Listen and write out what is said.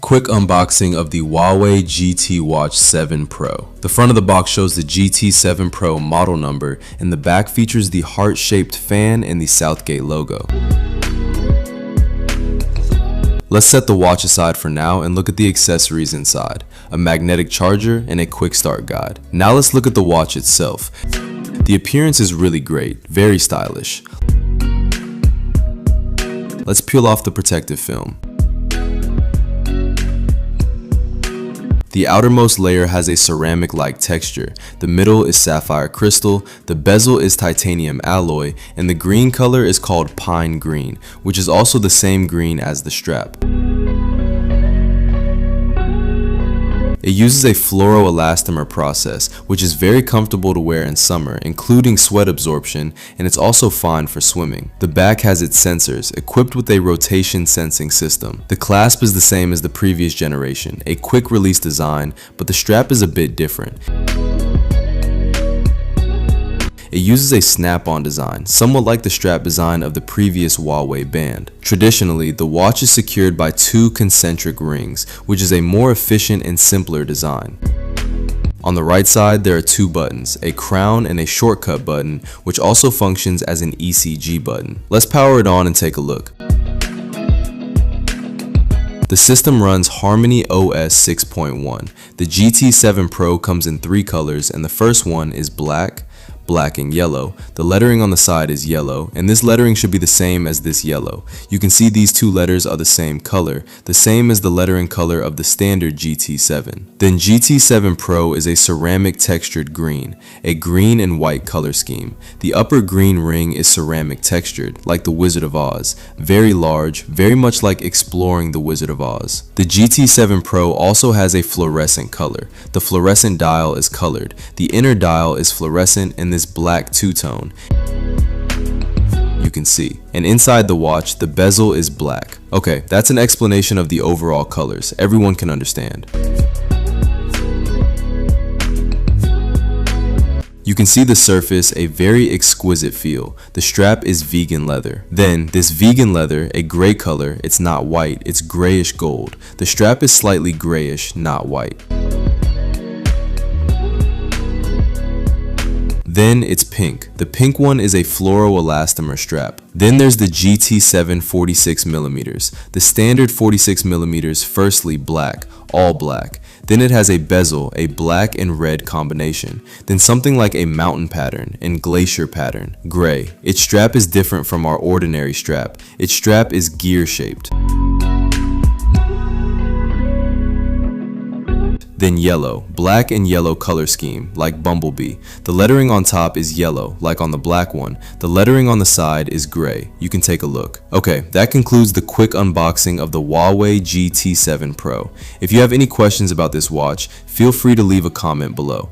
Quick unboxing of the Huawei GT Watch 7 Pro. The front of the box shows the GT7 Pro model number, and the back features the heart-shaped fan and the Southgate logo. Let's set the watch aside for now and look at the accessories inside, a magnetic charger and a quick start guide. Now let's look at the watch itself. The appearance is really great, very stylish. Let's peel off the protective film. The outermost layer has a ceramic-like texture, the middle is sapphire crystal, the bezel is titanium alloy, and the green color is called pine green, which is also the same green as the strap. It uses a fluoroelastomer process, which is very comfortable to wear in summer, including sweat absorption, and it's also fine for swimming. The back has its sensors, equipped with a rotation sensing system. The clasp is the same as the previous generation, a quick release design, but the strap is a bit different. It uses a snap-on design, somewhat like the strap design of the previous Huawei band. Traditionally, the watch is secured by two concentric rings, which is a more efficient and simpler design. On the right side, there are two buttons, a crown and a shortcut button, which also functions as an ECG button. Let's power it on and take a look. The system runs Harmony OS 6.1. The GT7 Pro comes in three colors, and the first one is black, and yellow. The lettering on the side is yellow, and this lettering should be the same as this yellow. You can see these two letters are the same color, the same as the lettering color of the standard GT7. Then GT7 Pro is a ceramic textured green, a green and white color scheme. The upper green ring is ceramic textured, like the Wizard of Oz, very large, very much like exploring the Wizard of Oz. The GT7 Pro also has a fluorescent color. The fluorescent dial is colored, the inner dial is fluorescent, and this black two-tone you can see, and inside the watch the bezel is black. Okay, that's an explanation of the overall colors. Everyone can understand. You can see the surface, a very exquisite feel. The strap is vegan leather. Then, this vegan leather, a gray color, it's not white, it's grayish gold. The strap is slightly grayish, not white. Then it's pink. The pink one is a fluoroelastomer strap. Then there's the GT7 46mm. The standard 46mm, firstly black, all black. Then it has a bezel, a black and red combination. Then something like a mountain pattern and glacier pattern, gray. Its strap is different from our ordinary strap. Its strap is gear shaped. Then yellow, black and yellow color scheme, like Bumblebee. The lettering on top is yellow, like on the black one. The lettering on the side is gray. You can take a look. Okay, that concludes the quick unboxing of the Huawei GT7 Pro. If you have any questions about this watch, feel free to leave a comment below.